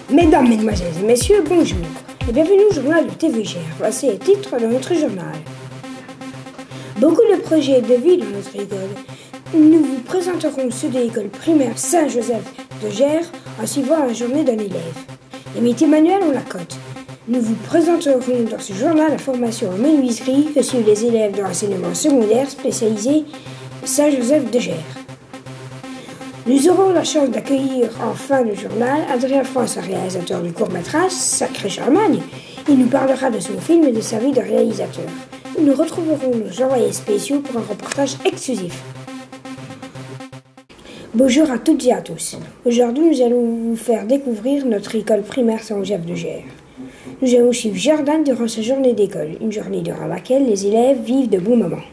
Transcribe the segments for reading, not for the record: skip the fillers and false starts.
Mesdames, Mesdemoiselles et Messieurs, bonjour et bienvenue au journal de TVGR. Voici les titres de notre journal. Beaucoup de projets de vie dans notre école. Nous vous présenterons ceux de l'école primaire Saint-Joseph de Gers en suivant la journée d'un élève. Les métiers manuels ont la cote. Nous vous présenterons dans ce journal la formation en menuiserie que suivent les élèves de l'enseignement secondaire spécialisé Saint-Joseph de Gers. Nous aurons la chance d'accueillir en fin de journal Adrien François, réalisateur du court-métrage Sacré Charlemagne. Il nous parlera de son film et de sa vie de réalisateur. Nous retrouverons nos envoyés spéciaux pour un reportage exclusif. Bonjour à toutes et à tous. Aujourd'hui, nous allons vous faire découvrir notre école primaire Saint-Joseph de Gers. Nous allons suivre Jordan durant sa journée d'école, une journée durant laquelle les élèves vivent de bons moments.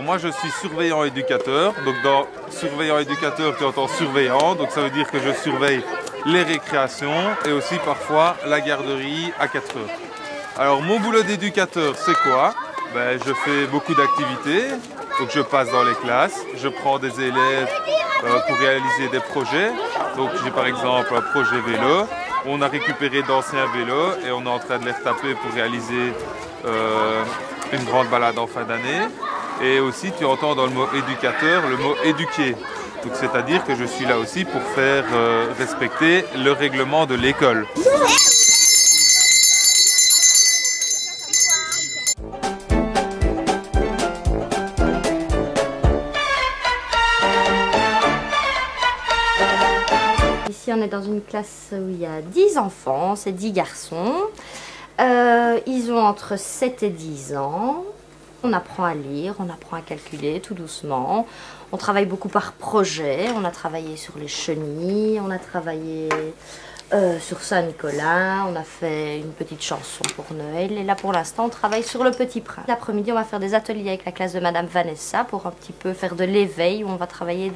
Moi je suis surveillant éducateur, donc dans surveillant éducateur tu entends surveillant, donc ça veut dire que je surveille les récréations et aussi parfois la garderie à 4 heures. Alors mon boulot d'éducateur c'est quoi? Je fais beaucoup d'activités, donc je passe dans les classes, je prends des élèves pour réaliser des projets, donc j'ai par exemple un projet vélo, on a récupéré d'anciens vélos et on est en train de les retaper pour réaliser une grande balade en fin d'année. Et aussi, tu entends dans le mot éducateur le mot éduquer. Donc, c'est-à-dire que je suis là aussi pour faire respecter le règlement de l'école. Ici, on est dans une classe où il y a 10 enfants, c'est 10 garçons. Ils ont entre 7 et 10 ans. On apprend à lire, on apprend à calculer tout doucement. On travaille beaucoup par projet. On a travaillé sur les chenilles, on a travaillé sur Saint-Nicolas, on a fait une petite chanson pour Noël. Et là, pour l'instant, on travaille sur le Petit Prince. L'après-midi, on va faire des ateliers avec la classe de Madame Vanessa pour un petit peu faire de l'éveil, où on va travailler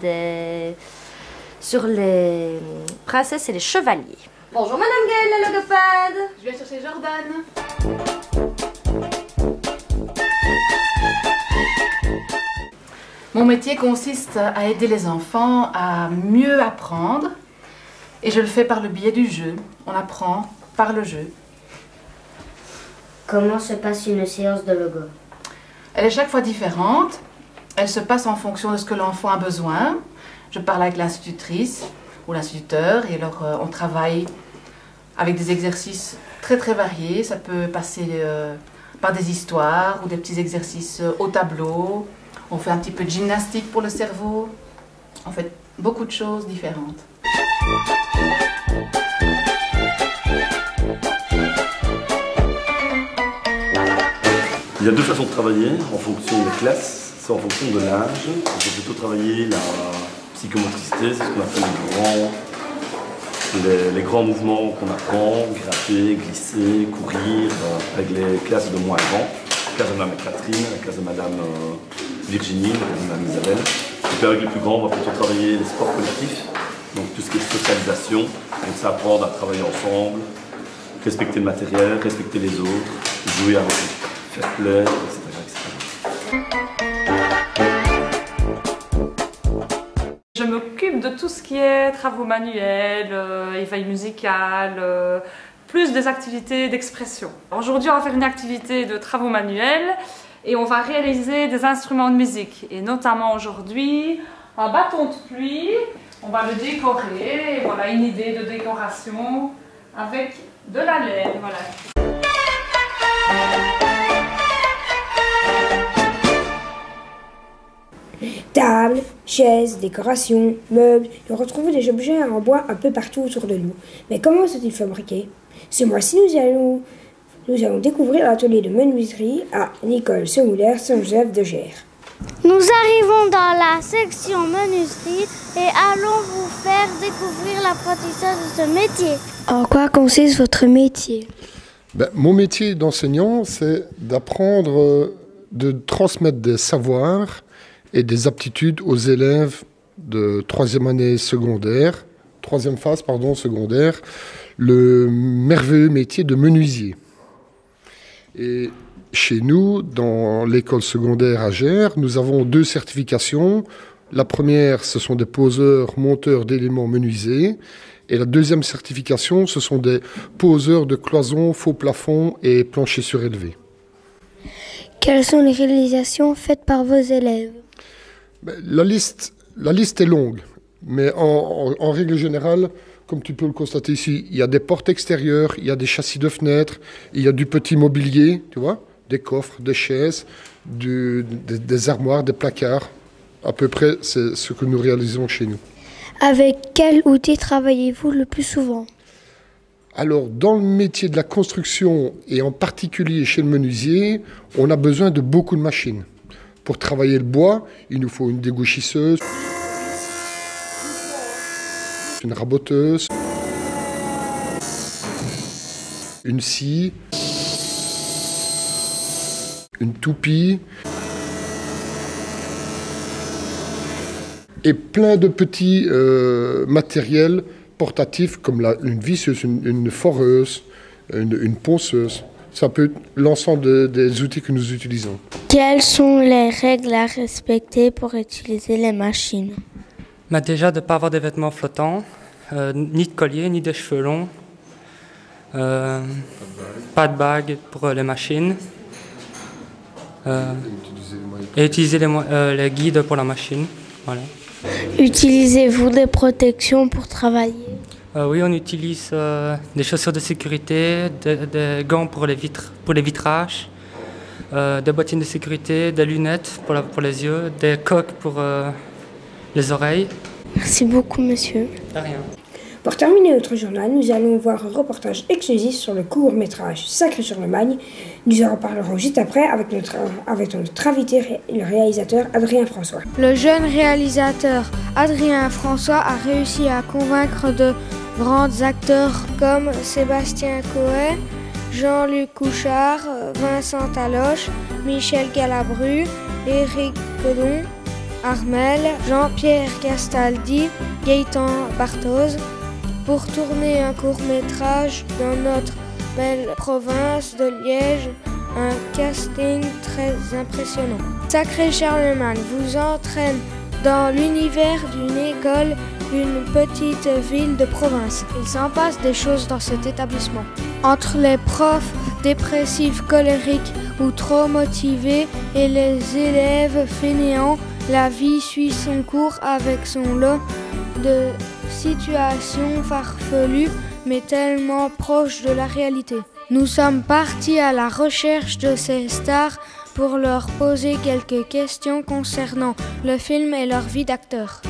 sur les princesses et les chevaliers. Bonjour Madame Gaëlle, la logopède. Je viens chercher Jordan. Mon métier consiste à aider les enfants à mieux apprendre et je le fais par le biais du jeu. On apprend par le jeu. Comment se passe une séance de logo? Elle est chaque fois différente. Elle se passe en fonction de ce que l'enfant a besoin. Je parle avec l'institutrice ou l'instituteur et alors on travaille avec des exercices très variés. Ça peut passer par des histoires ou des petits exercices au tableau. On fait un petit peu de gymnastique pour le cerveau. On fait beaucoup de choses différentes. Il y a deux façons de travailler en fonction des classes. C'est en fonction de l'âge. On peut plutôt travailler la psychomotricité, c'est ce qu'on appelle les grands mouvements qu'on apprend, grimper, glisser, courir, avec les classes de moins grands. La classe de Mme Catherine, la classe de Mme Virginie, Mme Isabelle. Et puis avec les plus grands, on va plutôt travailler les sports collectifs, donc tout ce qui est socialisation, donc c'est apprendre à travailler ensemble, respecter le matériel, respecter les autres, jouer avec fair play, etc., Je m'occupe de tout ce qui est travaux manuels, éveil musical, plus des activités d'expression. Aujourd'hui, on va faire une activité de travaux manuels et on va réaliser des instruments de musique. Et notamment aujourd'hui, un bâton de pluie, on va le décorer. Et voilà une idée de décoration avec de la laine. Voilà. Tables, chaises, décorations, meubles, nous retrouvons des objets en bois un peu partout autour de nous. Mais comment sont-ils fabriqués? Ce mois-ci, nous allons découvrir l'atelier de menuiserie à l'école secondaire Saint-Joseph de Gers. Nous arrivons dans la section menuiserie et allons vous faire découvrir l'apprentissage de ce métier. En quoi consiste votre métier? Mon métier d'enseignant, c'est d'apprendre, de transmettre des savoirs et des aptitudes aux élèves de troisième phase secondaire, le merveilleux métier de menuisier. Et chez nous, dans l'école secondaire à Gers, nous avons 2 certifications. La première, ce sont des poseurs, monteurs d'éléments menuisés. Et la deuxième certification, ce sont des poseurs de cloisons, faux plafonds et planchers surélevés. Quelles sont les réalisations faites par vos élèves? La liste est longue, mais en règle générale, comme tu peux le constater ici, il y a des portes extérieures, il y a des châssis de fenêtres, il y a du petit mobilier, tu vois, des coffres, des chaises, des armoires, des placards. À peu près, c'est ce que nous réalisons chez nous. Avec quel outil travaillez-vous le plus souvent? Alors, dans le métier de la construction, et en particulier chez le menuisier, on a besoin de beaucoup de machines. Pour travailler le bois, il nous faut une dégouchisseuse, une raboteuse, une scie, une toupie, et plein de petits matériels portatifs comme une visseuse, une foreuse, une ponceuse. Ça peut être l'ensemble des outils que nous utilisons. Quelles sont les règles à respecter pour utiliser les machines? Déjà, de ne pas avoir de vêtements flottants, ni de collier, ni de cheveux longs, pas de bague pour les machines, et utiliser les guides pour la machine. Voilà. Utilisez-vous des protections pour travailler? Oui, on utilise des chaussures de sécurité, des gants pour les vitrages, des bottines de sécurité, des lunettes pour les yeux, des coques pour les oreilles. Merci beaucoup, monsieur. De rien. Pour terminer notre journal, nous allons voir un reportage exclusif sur le court-métrage Sacré-sur-le-Magne. Nous en reparlerons juste après avec notre invité, le réalisateur Adrien François. Le jeune réalisateur Adrien François a réussi à convaincre de grands acteurs comme Sébastien Coët, Jean-Luc Couchard, Vincent Taloche, Michel Galabru, Éric Codon, Armel, Jean-Pierre Castaldi, Gaëtan Barthoz, pour tourner un court-métrage dans notre belle province de Liège, un casting très impressionnant. Sacré-Charlemagne vous entraîne dans l'univers d'une école d'une petite ville de province. Il s'en passe des choses dans cet établissement. Entre les profs dépressifs, colériques ou trop motivés et les élèves fainéants, la vie suit son cours avec son lot de situations farfelues mais tellement proches de la réalité. Nous sommes partis à la recherche de ces stars pour leur poser quelques questions concernant le film et leur vie d'acteur.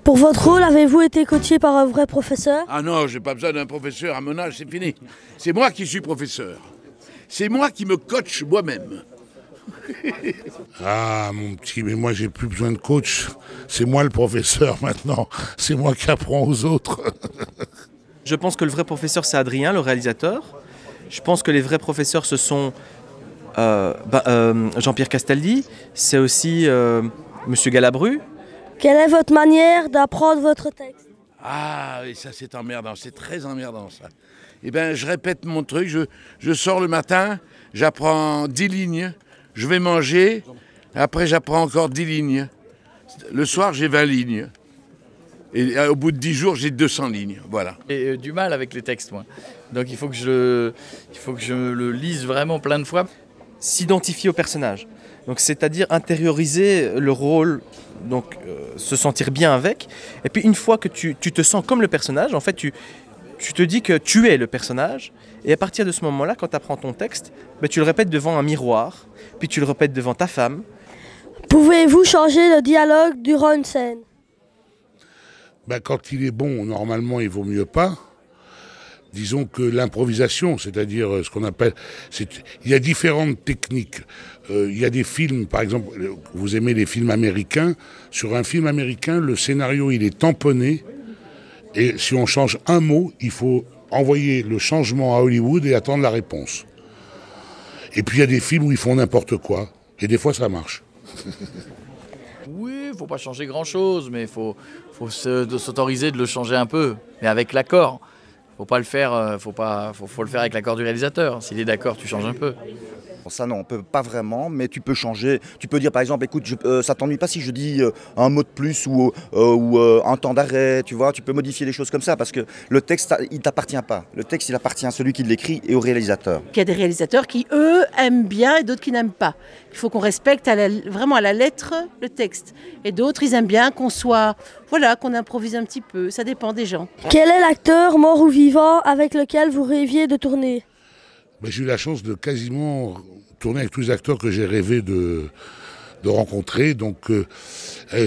Pour votre rôle, avez-vous été coaché par un vrai professeur? Ah non, j'ai pas besoin d'un professeur, à mon âge, c'est fini. C'est moi qui suis professeur. C'est moi qui me coach moi-même. Ah mon petit, mais moi j'ai plus besoin de coach. C'est moi le professeur maintenant. C'est moi qui apprends aux autres. Je pense que le vrai professeur c'est Adrien, le réalisateur. Je pense que les vrais professeurs ce sont Jean-Pierre Castaldi, c'est aussi Monsieur Galabru. Quelle est votre manière d'apprendre votre texte? Ah, et ça c'est emmerdant, c'est très emmerdant ça. Eh bien, je répète mon truc, je sors le matin, j'apprends 10 lignes, je vais manger, après j'apprends encore 10 lignes. Le soir, j'ai 20 lignes. Et au bout de 10 jours, j'ai 200 lignes, voilà. J'ai du mal avec les textes, moi. Donc il faut que je le lise vraiment plein de fois. S'identifier au personnage. Donc c'est-à-dire intérioriser le rôle, donc se sentir bien avec. Et puis une fois que tu te sens comme le personnage, en fait tu te dis que tu es le personnage. Et à partir de ce moment-là, quand tu apprends ton texte, tu le répètes devant un miroir, puis tu le répètes devant ta femme. Pouvez-vous changer le dialogue durant une scène? Quand il est bon, normalement, il vaut mieux pas. Disons que l'improvisation, c'est-à-dire ce qu'on appelle... Il y a différentes techniques. Il y a des films, par exemple, vous aimez les films américains. Sur un film américain, le scénario, il est tamponné. Et si on change un mot, il faut envoyer le changement à Hollywood et attendre la réponse. Et puis il y a des films où ils font n'importe quoi. Et des fois, ça marche. Oui, il ne faut pas changer grand-chose, mais il faut s'autoriser de le changer un peu, mais avec l'accord. Faut pas le faire, faut le faire avec l'accord du réalisateur. S'il est d'accord, tu changes un peu. Ça non, on peut pas vraiment, mais tu peux changer. Tu peux dire par exemple, écoute, ça t'ennuie pas si je dis un mot de plus ou un temps d'arrêt, tu vois. Tu peux modifier les choses comme ça parce que le texte, il t'appartient pas. Le texte, il appartient à celui qui l'écrit et au réalisateur. Il y a des réalisateurs qui, eux, aiment bien et d'autres qui n'aiment pas. Il faut qu'on respecte vraiment à la lettre le texte. Et d'autres, ils aiment bien qu'on soit, voilà, qu'on improvise un petit peu. Ça dépend des gens. Quel est l'acteur, mort ou vivant, avec lequel vous rêviez de tourner ? J'ai eu la chance de quasiment tourner avec tous les acteurs que j'ai rêvé de rencontrer. Donc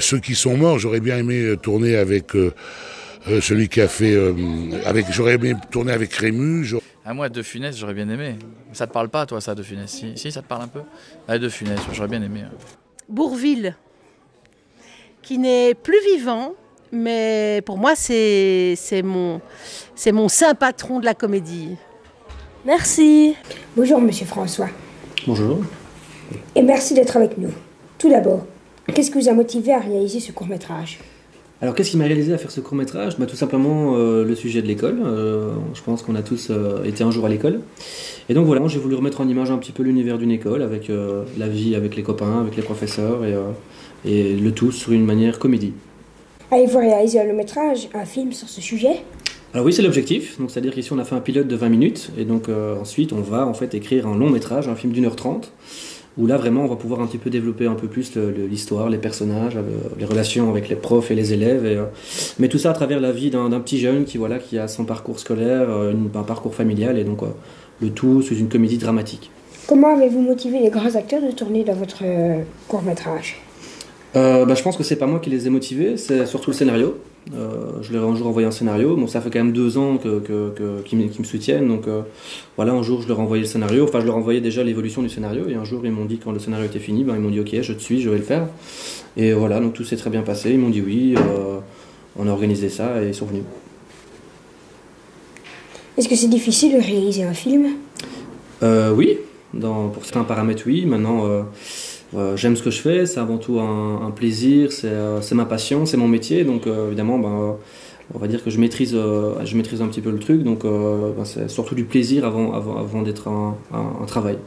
ceux qui sont morts, j'aurais bien aimé tourner avec celui qui a fait... j'aurais aimé tourner avec Rému. Moi, De Funès, j'aurais bien aimé. Ça te parle pas, toi, ça, De Funès? Si, ça te parle un peu? De Funès, j'aurais bien aimé. Bourvil, qui n'est plus vivant, mais pour moi, c'est mon saint patron de la comédie. Merci. Bonjour, monsieur François. Bonjour. Et merci d'être avec nous. Tout d'abord, qu'est-ce qui vous a motivé à réaliser ce court-métrage? Alors, qu'est-ce qui m'a réalisé à faire ce court-métrage? Tout simplement le sujet de l'école. Je pense qu'on a tous été un jour à l'école. Et donc voilà, j'ai voulu remettre en image un petit peu l'univers d'une école, avec la vie avec les copains, avec les professeurs, et le tout sur une manière comédie. Allez-vous réaliser un long-métrage, un film sur ce sujet? Alors oui, c'est l'objectif. Donc c'est-à-dire qu'ici on a fait un pilote de 20 minutes et donc ensuite on va en fait écrire un long métrage, un film d'1h30 où là vraiment on va pouvoir un petit peu développer un peu plus l'histoire, les personnages, les relations avec les profs et les élèves mais tout ça à travers la vie d'un petit jeune qui a son parcours scolaire, un parcours familial et donc le tout sous une comédie dramatique. Comment avez-vous motivé les grands acteurs de tourner dans votre court-métrage? Je pense que c'est pas moi qui les ai motivés, c'est surtout le scénario. Je leur ai un jour envoyé un scénario. Bon, ça fait quand même 2 ans qu'ils me soutiennent. Donc voilà, un jour je leur ai envoyé le scénario. Enfin, je leur ai envoyé déjà l'évolution du scénario. Et un jour, ils m'ont dit, quand le scénario était fini, ils m'ont dit ok, je te suis, je vais le faire. Et voilà, donc tout s'est très bien passé. Ils m'ont dit oui, on a organisé ça et ils sont venus. Est-ce que c'est difficile de réaliser un film? Oui, pour certains paramètres, oui. Maintenant, j'aime ce que je fais, c'est avant tout un plaisir, c'est ma passion, c'est mon métier, donc évidemment, on va dire que je maîtrise un petit peu le truc, donc c'est surtout du plaisir avant d'être un travail.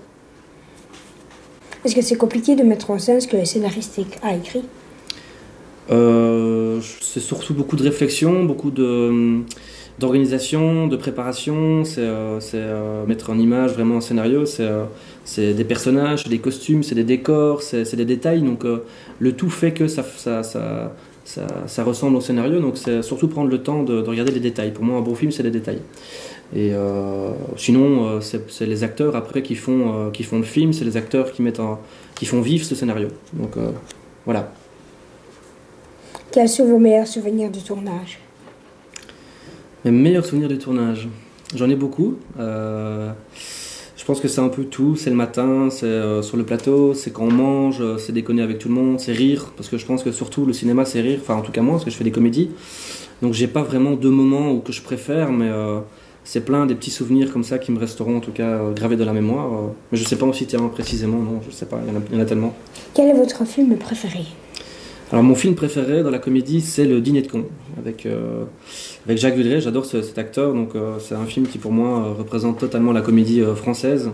Est-ce que c'est compliqué de mettre en scène ce que le scénariste a écrit? C'est surtout beaucoup de réflexion, beaucoup d'organisation, de préparation, c'est mettre en image vraiment un scénario, c'est des personnages, c'est des costumes, c'est des décors, c'est des détails, donc le tout fait que ça ressemble au scénario, donc c'est surtout prendre le temps de regarder les détails. Pour moi, un bon film, c'est les détails. Et sinon, c'est les acteurs après qui font le film, c'est les acteurs qui font vivre ce scénario. Donc voilà. Quels sont vos meilleurs souvenirs du tournage? Mes meilleurs souvenirs du tournage, j'en ai beaucoup. Je pense que c'est un peu tout. C'est le matin, c'est sur le plateau, c'est quand on mange, c'est déconner avec tout le monde, c'est rire. Parce que je pense que surtout le cinéma, c'est rire. Enfin, en tout cas moi, parce que je fais des comédies. Donc j'ai pas vraiment de moments que je préfère, mais c'est plein des petits souvenirs comme ça qui me resteront en tout cas gravés dans la mémoire. Mais je sais pas en citer un précisément, non, je sais pas, il y en a tellement. Quel est votre film préféré? Alors mon film préféré dans la comédie, c'est Le Dîner de cons, avec Jacques Villeray. J'adore cet acteur, donc c'est un film qui pour moi représente totalement la comédie française.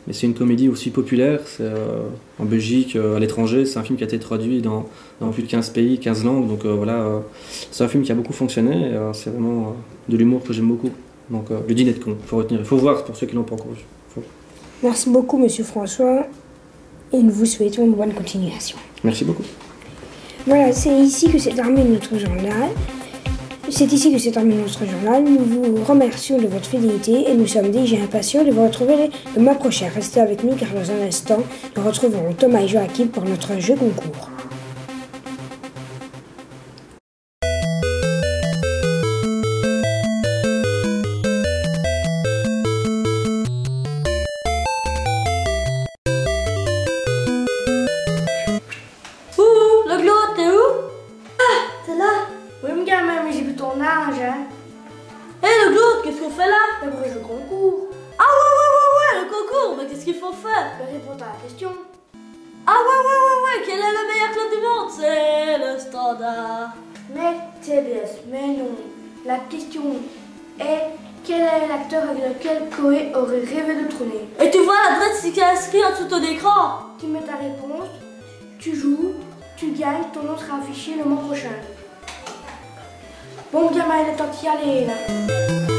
Mais c'est une comédie aussi populaire, c'est en Belgique, à l'étranger. C'est un film qui a été traduit dans plus de 15 pays, 15 langues. Donc voilà, c'est un film qui a beaucoup fonctionné. Et, c'est vraiment de l'humour que j'aime beaucoup. Donc Le Dîner de cons, il faut retenir. Il faut voir pour ceux qui ne l'ont pas encore vu. Merci beaucoup, monsieur François. Et nous vous souhaitons une bonne continuation. Merci beaucoup. Voilà, c'est ici que s'est terminé notre journal. Nous vous remercions de votre fidélité et nous sommes déjà impatients de vous retrouver le mois prochain. Restez avec nous car dans un instant, nous retrouverons Thomas et Joachim pour notre jeu concours. Mais TBS, mais non. La question est Quel est l'acteur avec lequel Koé aurait rêvé de tourner? Et tu vois l'adresse qui est inscrite en dessous de ton écran. Tu mets ta réponse, tu joues, tu gagnes, ton nom sera affiché le mois prochain. Bon gamin, il est temps d'y aller là.